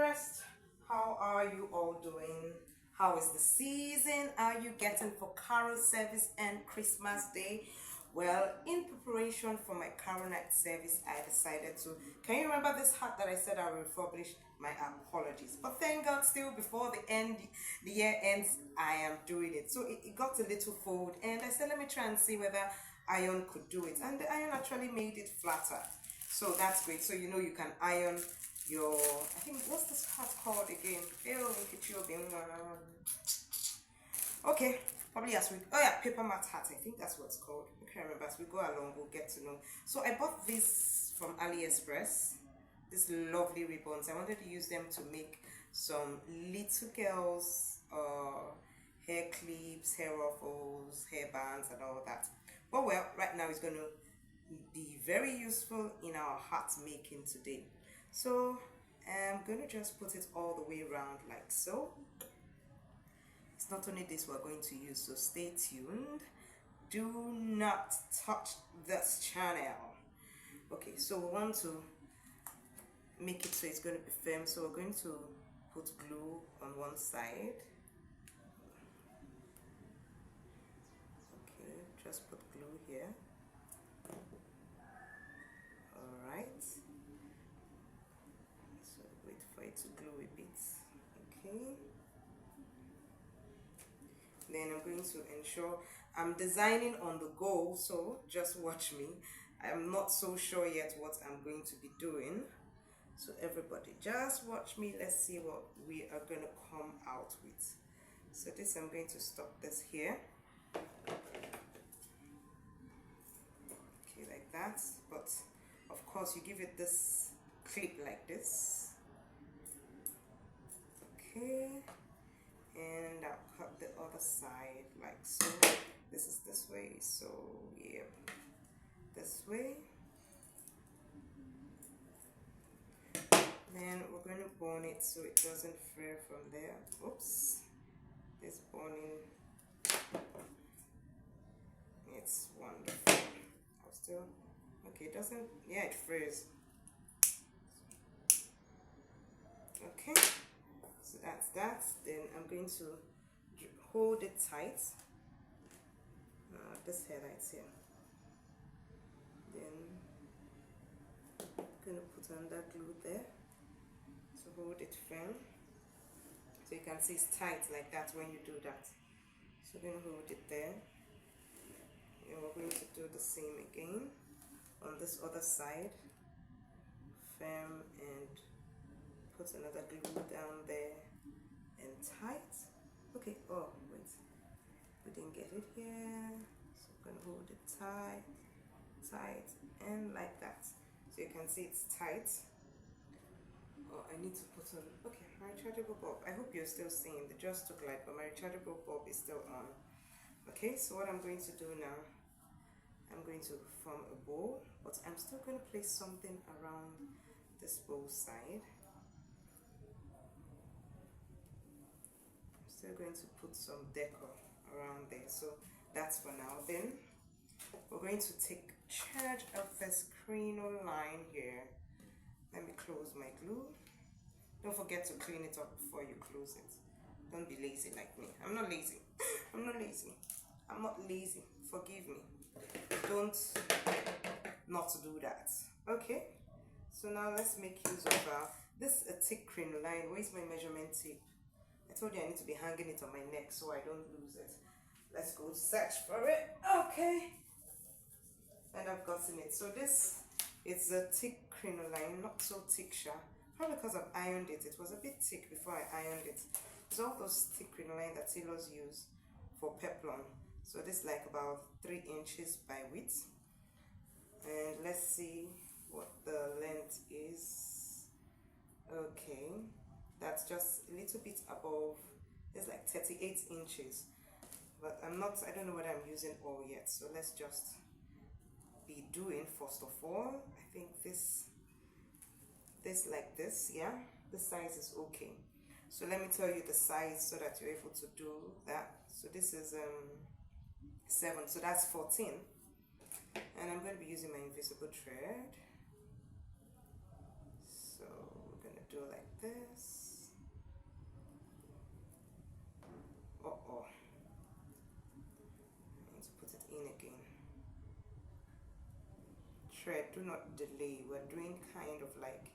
first, how are you all doing? How is the season? Are you getting for carol service and Christmas Day? Well, in preparation for my carol night service, I decided to. Can you remember this hat that I said I will refurbish? My apologies, but thank God, still before the year ends, I am doing it. So it got a little fold, and I said, let me try and see whether iron could do it, and the iron actually made it flatter. So that's great. So you know you can iron your, I think, what's this hat called again? Okay, probably as we, oh yeah, paper mat hat. I think that's what it's called. I can't remember. As we go along, we'll get to know. So I bought this from AliExpress. These lovely ribbons. I wanted to use them to make some little girls hair clips, hair ruffles, hair bands, and all that. But well, right now it's going to be very useful in our hat making today. So I'm going to just put it all the way around like so. It's not only this we're going to use, so stay tuned. Do not touch this channel. Okay, so we want to make it so it's going to be firm, so we're going to put glue on one side. Okay, just put glue here. Alright, so wait for it to glue a bit. Okay, then I'm going to ensure I'm designing on the go, so just watch me. I'm not so sure yet what I'm going to be doing. So everybody, just watch me. Let's see what we are going to come out with. So this, I'm going to stop this here. Okay, like that. But of course, you give it this clip like this. Okay. And I'll cut the other side like so. This is this way. So, yeah. This way. Then we're going to bone it so it doesn't flare from there. Oops, this boning, it's wonderful. I'll still, okay, it doesn't, yeah, it flares. Okay, so that's that. Then I'm going to hold it tight. This headlights here. Then I'm going to put on that glue there. Hold it firm, so you can see it's tight like that when you do that. So we're going to hold it there, and we're going to do the same again on this other side. Firm, and put another glue down there and tight. Okay, oh wait, we didn't get it here, so I'm going to hold it tight, and like that. So you can see it's tight. Oh, I need to put on, okay, my rechargeable bulb. I hope you're still seeing, the just took light, but my rechargeable bulb is still on. Okay, so what I'm going to do now, I'm going to form a bowl, but I'm still going to place something around this bowl side. I'm still going to put some decor around there, so that's for now. Then we're going to take charge of this crinoline here. Let me close my glue. Don't forget to clean it up before you close it. Don't be lazy like me. I'm not lazy. I'm not lazy. I'm not lazy. Forgive me. Don't not do that. Okay. So now let's make use of this a thick crinoline. Where's my measurement tape? I told you I need to be hanging it on my neck so I don't lose it. Let's go search for it. Okay. And I've gotten it. So this, it's a thick crinoline, not so thick, probably because I've ironed it. It was a bit thick before I ironed it. It's all those thick crinoline that tailors use for peplum. So this is like about 3 inches by width. And let's see what the length is. Okay, that's just a little bit above. It's like 38 inches. But I don't know what I'm using all yet. So let's just be doing first of all. I think this like this, yeah, the size is okay. So let me tell you the size so that you're able to do that. So this is 7, so that's 14, and I'm going to be using my invisible thread. So we're going to do like this. thread, do not delay. We're doing kind of like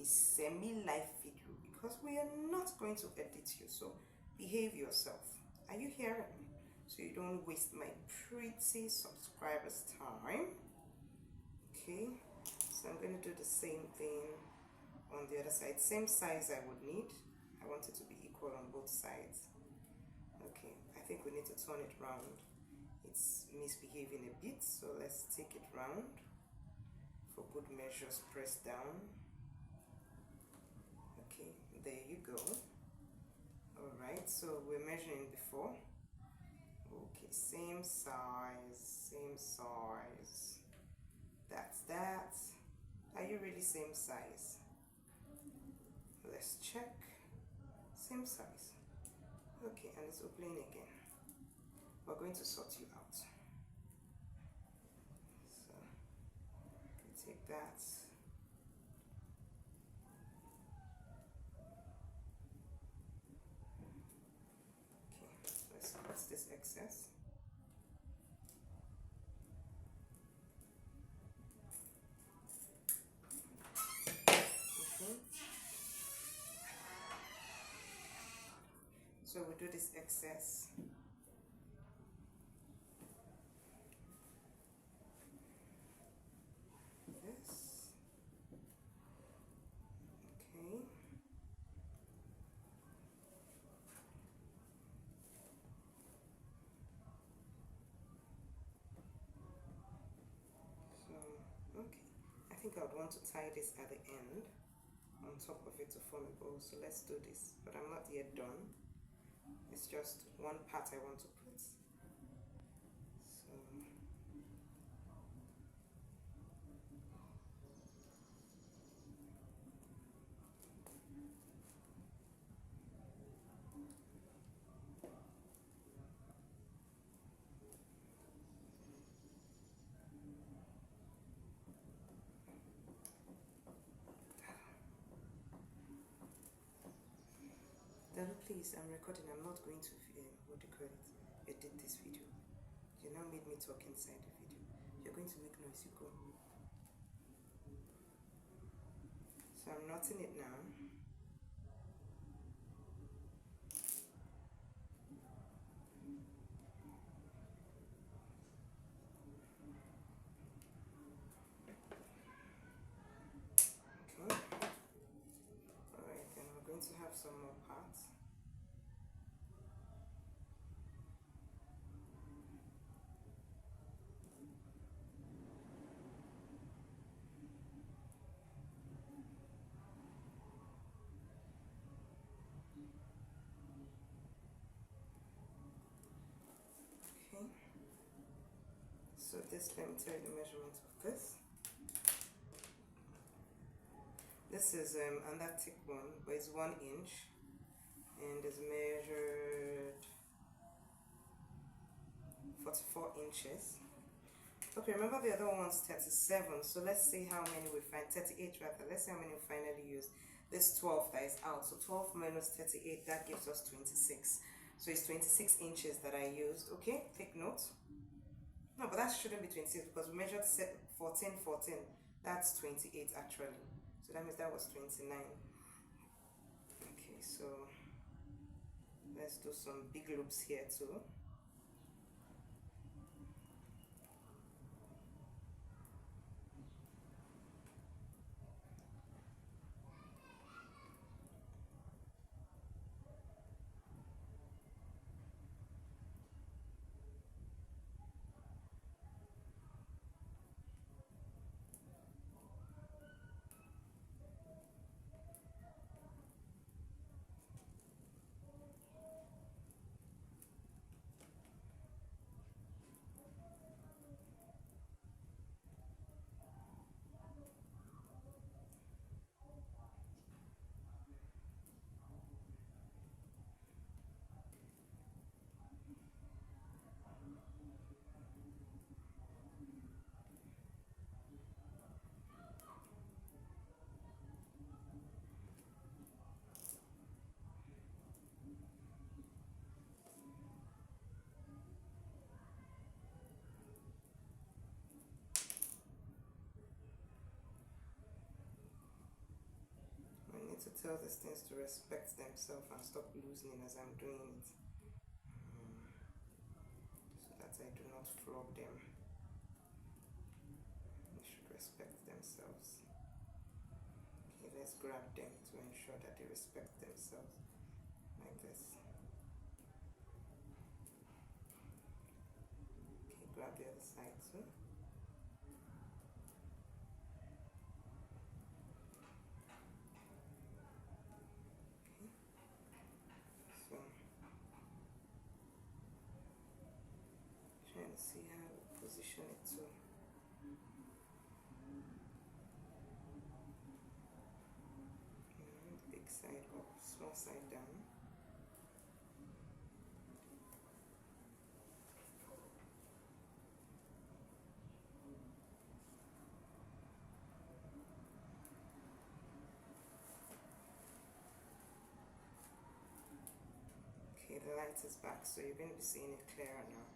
a semi-live video because we are not going to edit you, so behave yourself. Are you hearing me? So you don't waste my pretty subscribers' time. Okay, so I'm going to do the same thing on the other side. Same size I would need. I want it to be equal on both sides. Okay, I think we need to turn it round. It's misbehaving a bit, so let's take it round. For good measures, press down. Okay, there you go. Alright, so we're measuring before. Okay, same size, same size. That's that. Are you really same size? Let's check. Same size. Okay, and it's opening again. We're going to sort you out. So take that. Okay, let's cut this excess. Okay. So we do this excess. Okay. So, okay. I think I would want to tie this at the end on top of it to form a bow. So let's do this. But I'm not yet done. It's just one part I want to put. So Dada, please, I'm recording. I'm not going to what do you call it? Edit this video. You now made me talk inside the video. You're going to make noise, you go. So I'm knotting it now. Okay. Alright, then we're going to have some more parts. Okay. So this, let me tell you the measurement of this. This is another thick one, but it's 1 inch and is measured 44 inches. Okay, remember the other one's 37, so let's see how many we find. 38 rather. Let's see how many we finally use. This 12 that is out, so 12 minus 38, that gives us 26. So it's 26 inches that I used. Okay, take note. No, but that shouldn't be 26 because we measured 14. That's 28 actually. So that means that was 29. Okay, so let's do some big loops here too. to tell these things to respect themselves and stop loosening as I'm doing it, so that I do not flog them. They should respect themselves. Okay, let's grab them to ensure that they respect themselves, like this. Okay, grab the other side too. Trying to see how to position it too. Big side up, small side down. Okay, the light is back, so you're going to be seeing it clearer now.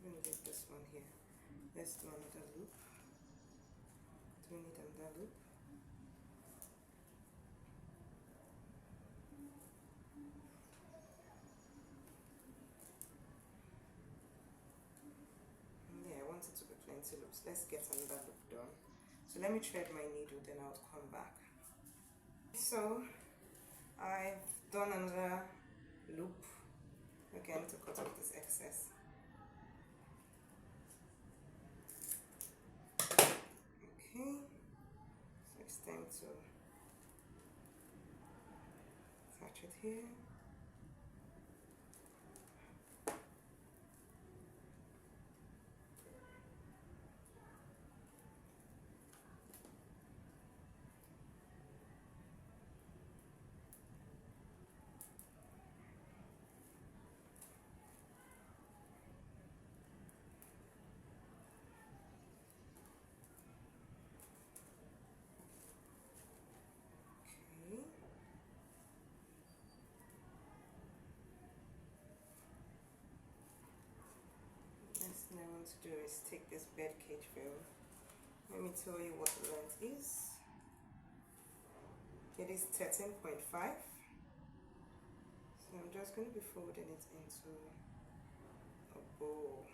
I'm going to get this one here. Let's do another loop. Do we need another loop? Yeah, I want it to be plenty loops. Let's get another loop done. So let me thread my needle, then I'll come back. So I've done another loop again to cut off this excess. Okay, so it's time to attach it here. Next thing I want to do is take this bed cage veil. Let me tell you what the length is. It is 13.5. So I'm just going to be folding it into a bowl.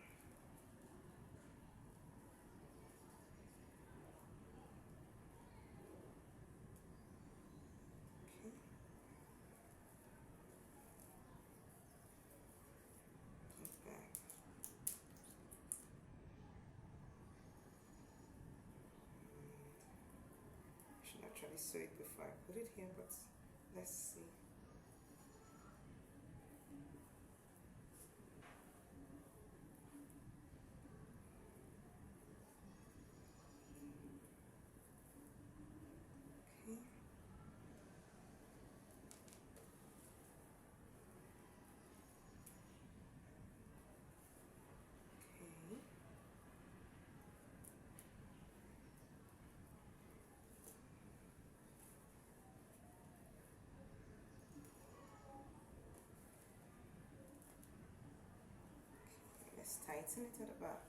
Actually sew it before I put it here, but let's see. Okay. Okay. Let's tighten it at the back.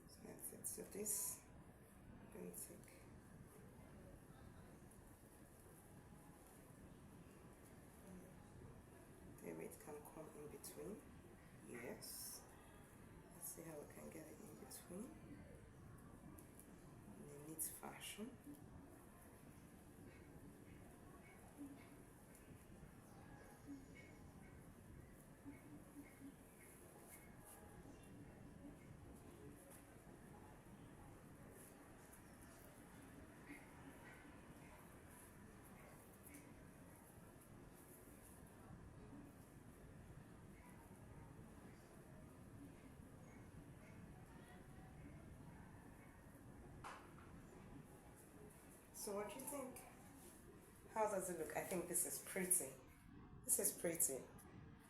So that's it. So this, I'm going to take there it can come in between. Yes. Let's see how we can get it in between in a neat fashion. So what do you think? How does it look? I think this is pretty. This is pretty.